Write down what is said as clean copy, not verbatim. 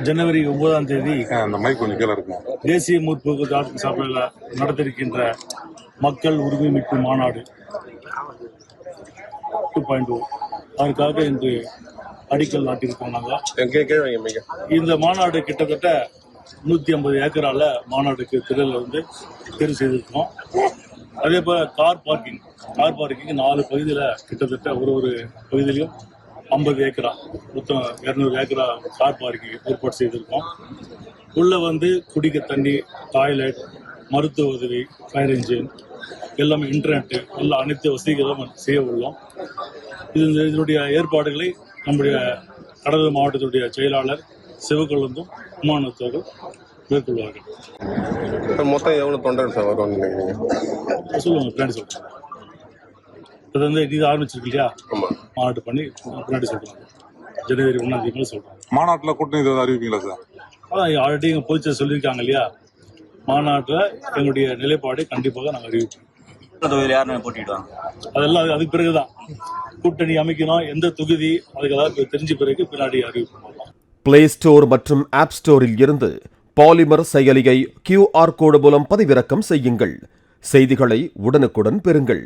ஜனவரி 9ஆம் தேதி அந்த மைக் கொஞ்சம் கீழே இருக்கும். தேசிய முற்போக்கு திராவிட சபையில் நடத்திருக்கின்ற மக்கள் உரிமை மீட்பு மாநாடு 2.0 அதற்காக இன்று அடிக்கல் நாட்டியிருக்கோம். நாங்கள் இந்த மாநாடு கிட்டத்தட்ட 150 ஏக்கரால மாநாடுக்கு தேர்வு செய்திருக்கோம். அதே போல கார் பார்க்கிங் 4 பகுதியில் கிட்டத்தட்ட ஒரு பகுதியிலும் 50 ஏக்கரா மொத்தம் 200 ஏக்கரா கார் பார்க்கிங் ஏற்பாடு செய்திருக்கோம். உள்ள குடிக்க தண்ணி, டாய்லெட், மருத்துவ உதவி, ஃபயர் இன்ஜின் எல்லாமே, இன்டர்நெட் எல்லா அனைத்து வசதிகளும் செய்ய உள்ளோம். இதனுடைய ஏற்பாடுகளை நம்முடைய கடலூர் மாவட்டத்துடைய செயலாளர் சிவக்கொழுந்தும் உமானத்தவர்கள் மேற்கொள்வார்கள். மொத்தம் எவ்வளவு தொண்டர்கள் சார் வருவாங்க சொல்லுவாங்க, பின்னாடி சொல்றாங்க. இது ஆரம்பிச்சிருக்கு இல்லையா, மாநாட்டு பண்ணி பின்னாடி சொல்றாங்க. ஜனவரி 1ஆம் தேதி சொல்றாங்க. மாநாட்டில் கூட்டணி ஏதாவது அறிவிப்பீங்களா சார்? அதான் ஆல்ரெடி எங்க பொதுச்செயலர் சொல்லியிருக்காங்க இல்லையா, மாநாட்டில் எங்களுடைய நிலைப்பாடு கண்டிப்பாக நாங்கள் அறிவிப்போம். அதெல்லாம் அதுக்கு பிறகுதான் கூட்டணி அமைக்கணும், எந்த தொகுதி அதுக்கு தெரிஞ்ச பிறகு பின்னாடி அறிவிப்போம். பிளே ஸ்டோர் மற்றும் ஆப் ஸ்டோரில் இருந்து பாலிமர் செயலியை QR கோடு மூலம் பதிவிறக்கம் செய்யுங்கள். செய்திகளை உடனுக்குடன் பெறுங்கள்.